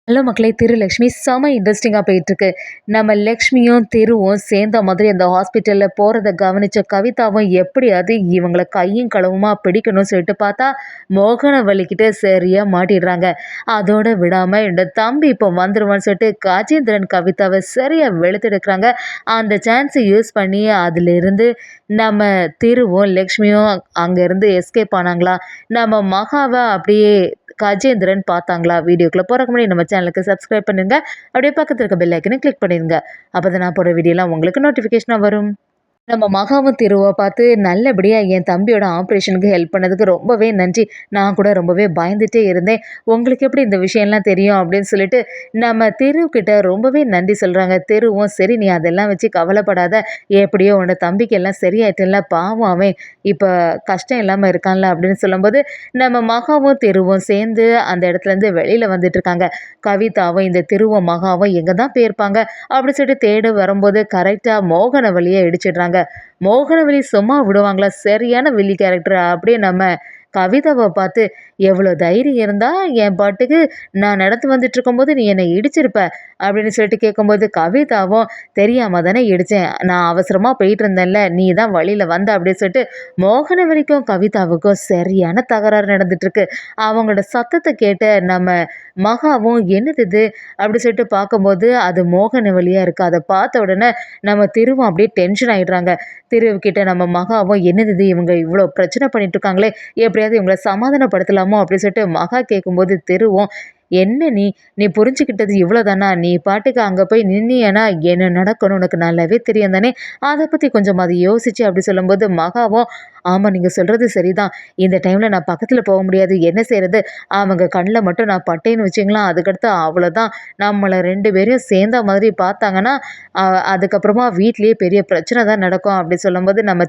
Hello மக்களே! லக்ஷ்மி செம இன்ட்ரெஸ்டிங்கா போயிட்டுருக்கு. நம்ம லக்ஷ்மியும், சேர்ந்த மாதிரி அந்த ஹாஸ்பிட்டல்ல போறத கவனிச்ச கவிதாவும் எப்படியாவது இவங்கள கையும் களவுமா பிடிக்கணும்னு சொல்லிட்டு பார்த்தா, மோகனவள்ளி கிட்ட சரியா மாட்டிடுறாங்க. அதோட விடாம என்னோட தம்பி இப்போ வந்துருவான்னு சொல்லிட்டு கஜேந்திரன் கவிதாவ சரியா வெளுத்தெடுக்குறாங்க. அந்த சான்ஸ யூஸ் பண்ணி அதிலிருந்து நம்ம லக்ஷ்மியும் அங்கேருந்து எஸ்கேப் ஆனாங்களா? நம்ம மகாவ அப்படியே கஜேந்திரன் பார்த்தாங்களா? வீடியோக்குள்ள போறதுக்கு முன்னாடி நம்ம சேனலுக்கு சப்ஸ்கிரைப் பண்ணுங்க. அப்படியே பக்கத்துல இருக்க பெல் ஐக்கனை கிளிக் பண்ணிருங்க. அப்பதான் நான் போடுற வீடியோலாம் உங்களுக்கு நோட்டிஃபிகேஷனா வரும். நம்ம மகாவும் பார்த்து நல்லபடியா என் தம்பியோட ஆப்ரேஷனுக்கு ஹெல்ப் பண்ணதுக்கு ரொம்பவே நன்றி. நான் கூட ரொம்பவே பயந்துட்டே இருந்தேன். உங்களுக்கு எப்படி இந்த விஷயம்லாம் தெரியும் அப்படின்னு சொல்லிட்டு நம்ம கிட்ட ரொம்பவே நன்றி சொல்றாங்க. சரி நீ அதெல்லாம் வச்சு கவலைப்படாத. எப்படியோ உன்னோட தம்பிக்கு எல்லாம் சரியாயிட்டல, பாவம் அவன் இப்ப கஷ்டம் இல்லாம இருக்கான்ல அப்படின்னு சொல்லும்போது நம்ம மகாவும் சேர்ந்து அந்த இடத்துல இருந்து வெளியில வந்துட்டு இருக்காங்க. கவிதாவும் இந்த மகாவும் எங்க தான் போயிருப்பாங்க அப்படின்னு சொல்லிட்டு தேட வரும்போது கரெக்டா மோகனவள்ளியை இடிச்சிடுறாங்க. மோகனவள்ளி சும்மா விடுவாங்களா? சரியான வில்லி கேரக்டர். அப்படியே நம்ம கவிதாவை பார்த்து எவ்வளோ தைரியம் இருந்தா என் பாட்டுக்கு நான் நடந்து வந்துட்டு இருக்கும்போது நீ என்னை இடிச்சிருப்ப அப்படின்னு சொல்லிட்டு கேட்கும்போது கவிதாவும் தெரியாம தானே இடிச்சேன், நான் அவசரமா போயிட்டு இருந்தேன்ல, நீ தான் வழியில வந்த அப்படின்னு சொல்லிட்டு மோகனவள்ளிக்கும் கவிதாவுக்கும் சரியான தகராறு நடந்துட்டு இருக்கு. அவங்களோட சத்தத்தை கேட்ட நம்ம மகாவும் என்னது இது அப்படி சொல்லிட்டு பார்க்கும்போது அது மோகனவள்ளியா இருக்கு. அதை பார்த்த உடனே நம்ம அப்படியே டென்ஷன் ஆயிடுறாங்க. கிட்ட நம்ம மகாவும் என்னது இது இவங்க இவ்வளோ பிரச்சனை பண்ணிட்டு இருக்காங்களே, எப்படியாவது இவங்களை சமாதானப்படுத்தலாமோ அப்படின்னு சொல்லிட்டு மகா கேட்கும்போது என்ன நீ நீ புரிஞ்சுக்கிட்டது இவ்வளோதானா? நீ பாட்டுக்கு அங்கே போய் நின்னியனா என்ன நடக்கணும் உனக்கு நல்லாவே தெரியும் தானே, அதை பற்றி கொஞ்சம் அதை யோசிச்சு அப்படி சொல்லும்போது மகாவும் ஆமாம் நீங்கள் சொல்கிறது சரிதான், இந்த டைமில் நான் பக்கத்தில் போக முடியாது, என்ன செய்கிறது, அவங்க கண்ணில் மட்டும் நான் பட்டேன்னு வச்சிங்களா அதுக்கடுத்து அவ்வளோதான், நம்மளை 2 பேரையும் சேர்ந்த மாதிரி பார்த்தாங்கன்னா அதுக்கப்புறமா வீட்லேயே பெரிய பிரச்சனை தான் நடக்கும் அப்படி சொல்லும்போது நம்ம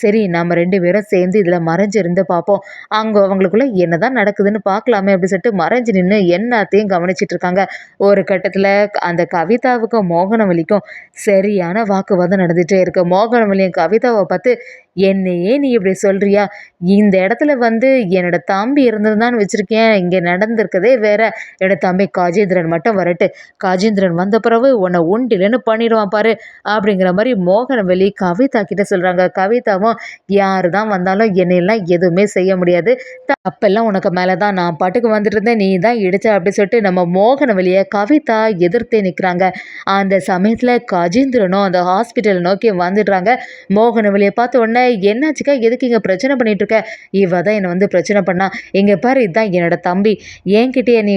சரி நம்ம 2 பேரும் சேர்ந்து இதில் மறைஞ்சிருந்து பார்ப்போம், அங்கே அவங்களுக்குள்ள என்னதான் நடக்குதுன்னு பார்க்கலாமே அப்படி சொல்லிட்டு மறைஞ்சு நின்று எல்லாத்தையும் கவனிச்சிட்டு இருக்காங்க. ஒரு கட்டத்தில் அந்த கவிதாவுக்கும் மோகனவள்ளிக்கும் சரியான வாக்குவாதம் நடந்துகிட்டே இருக்கு. மோகனவள்ளியும் கவிதாவை பார்த்து என்னையே நீ இப்படி சொல்றியா, இந்த இடத்துல என்னோட தம்பி இருந்திருந்தான்னு வச்சிருக்கேன், இங்கே நடந்திருக்கதே வேற, என்னோட தம்பி காஜேந்திரன் மட்டும் வரட்டு, காஜேந்திரன் வந்த பிறகு உன்னை உண்டிலன்னு பண்ணிடுவான் பாரு அப்படிங்கிற மாதிரி மோகனவள்ளி கவிதா கிட்ட சொல்றாங்க. கவிதாவும் யாரு தான் வந்தாலும் என்னையெல்லாம் எதுவுமே செய்ய முடியாது, அப்பெல்லாம் உனக்கு மேலே தான், நான் பாட்டுக்கு வந்துட்டு இருந்தேன், நீ தான் இடிச்ச அப்படி சொல்லிட்டு நம்ம மோகனவள்ளியை கவிதா எதிர்த்தே நிற்கிறாங்க. அந்த சமயத்தில் கஜேந்திரனும் அந்த ஹாஸ்பிட்டலை நோக்கி வந்துடுறாங்க. மோகனவள்ளியை பார்த்த உடனே என்னாச்சுக்கா, எதுக்கு இங்கே பிரச்சனை பண்ணிட்டு இருக்க, இவ தான் என்னை பிரச்சனை பண்ணா, இங்கே பாரு இதுதான் என்னோட தம்பி, என்கிட்டயே நீ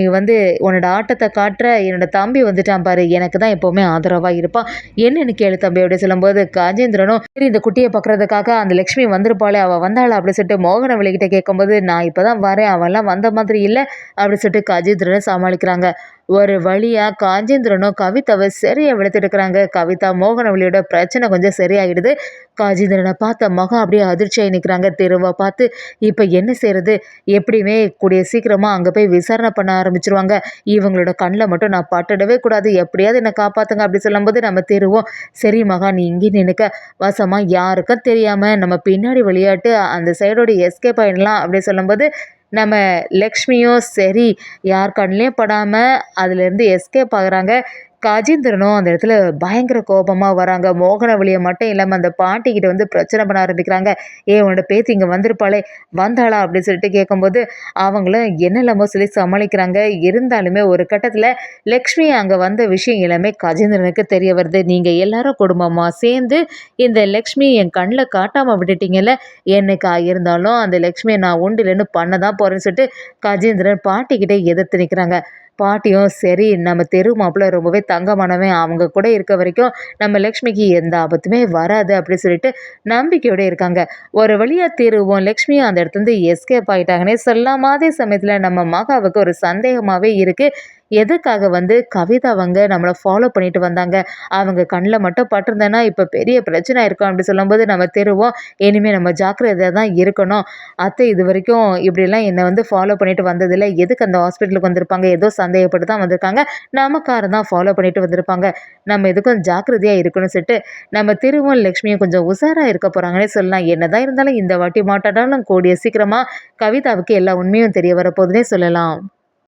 உன்னோட ஆட்டத்தை காட்டுற, என்னோட தம்பி வந்துட்டான் பாரு, எனக்கு தான் எப்போவுமே ஆதரவாக இருப்பான், என்னன்னு கேளு தம்பி அப்படி சொல்லும்போது கஜேந்திரனும் சரி இந்த குட்டியை பார்க்குறதுக்காக அந்த லக்ஷ்மி வந்திருப்பாளே அவள் வந்தாளா அப்படி சொல்லிட்டு மோகனவள்ளி கிட்ட கேட்கும்போது நான் இப்போ தான் வரேன், அவன்லாம் வந்த மாதிரி இல்லை அப்படி சொல்லிட்டு கஜேந்திரனை சமாளிக்கிறாங்க. ஒரு வழியா காஜேந்திரனும் கவிதாவை சரியா வெளுத்தெடுக்கிறாங்க. கவிதா மோகனவள்ளியோட பிரச்சனை கொஞ்சம் சரியாயிடுது. காஜேந்திரனை பார்த்த மகா அப்படியே அதிர்ச்சியாகி நிற்கிறாங்க. பார்த்து இப்போ என்ன செய்யறது, எப்படியுமே கூடிய சீக்கிரமா அங்கே போய் விசாரணை பண்ண ஆரம்பிச்சிருவாங்க, இவங்களோட கண்ணில் மட்டும் நான் பட்டுடவே கூடாது, எப்படியாவது என்னை காப்பாற்றுங்க அப்படி சொல்லும்போது நம்ம சரி மகா நீ இங்கே நினைக்க, வசமா யாருக்கும் தெரியாம நம்ம பின்னாடி விளையாட்டு அந்த சைடோட எஸ்கேப் ஆயிடலாம் அப்படி சொல்லும்போது நம்ம லக்ஷ்மியும் சரி யார் கண்ணிலையும் படாமல் அதுலேருந்து எஸ்கேப் ஆகுறாங்க. கஜேந்திரனும் அந்த இடத்துல பயங்கர கோபமாக வராங்க. மோகனவள்ளியை மட்டும் இல்லாமல் அந்த பாட்டிக்கிட்ட பிரச்சனை பண்ண ஆரம்பிக்கிறாங்க. உன்னோட பேத்தி இங்கே வந்திருப்பாளே, வந்தாளா அப்படின்னு சொல்லிட்டு கேட்கும்போது அவங்களும் என்னெல்லாமோ சொல்லி சமாளிக்கிறாங்க. இருந்தாலுமே ஒரு கட்டத்தில் லக்ஷ்மி அங்கே வந்த விஷயம் எல்லாமே கஜேந்திரனுக்கு தெரிய வருது. நீங்கள் எல்லாரும் குடும்பமாக சேர்ந்து இந்த லக்ஷ்மி என் கண்ணில் காட்டாமல் விட்டுட்டீங்கல்ல, என்னைக்கு இருந்தாலும் அந்த லக்ஷ்மியை நான் உண்டிலன்னு பண்ண தான் போகிறேன்னு சொல்லிட்டு கஜேந்திரன் பாட்டிக்கிட்டே எதிர்த்து நிற்கிறாங்க. பாட்டியும் சரி நம்ம மாப்பிள்ளை ரொம்பவே தங்கமானவன், அவங்க கூட இருக்க வரைக்கும் நம்ம லக்ஷ்மிக்கு எந்த ஆபத்துமே வராது அப்படி சொல்லிட்டு நம்பிக்கையோட இருக்காங்க. ஒரு வழியா லக்ஷ்மியும் அந்த இடத்துல எஸ்கேப் ஆகிட்டாங்கன்னே சொல்லலாம். அதே சமயத்தில் நம்ம மகாவுக்கு ஒரு சந்தேகமாகவே இருக்குது, எதுக்காக கவிதா நம்மளை ஃபாலோ பண்ணிட்டு வந்தாங்க, அவங்க கண்ணில் மட்டும் பட்டிருந்தேன்னா இப்போ பெரிய பிரச்சனை இருக்கும் அப்படி சொல்லும்போது நம்ம இனிமேல் நம்ம ஜாக்கிரதையாக தான் இருக்கணும், அத்தை இது வரைக்கும் இப்படிலாம் என்னை ஃபாலோ பண்ணிட்டு வந்ததில்லை, எதுக்கு அந்த ஹாஸ்பிட்டலுக்கு வந்திருப்பாங்க, ஏதோ சந்தேகப்பட்டு தான் வந்திருக்காங்க, நமக்கார தான் ஃபாலோ பண்ணிட்டு வந்திருப்பாங்க, நம்ம எதுக்கும் ஜாக்கிரதையாக இருக்கணும்னு சொல்லிட்டு நம்ம லக்ஷ்மியும் கொஞ்சம் உஷாராக இருக்க போகிறாங்கன்னே சொல்லலாம். என்னதான் இருந்தாலும் இந்த வாட்டி மாட்டாடாலும் கூடிய சீக்கிரமாக கவிதாவுக்கு எல்லா உண்மையும் தெரிய வரப்போகுதுன்னே சொல்லலாம்.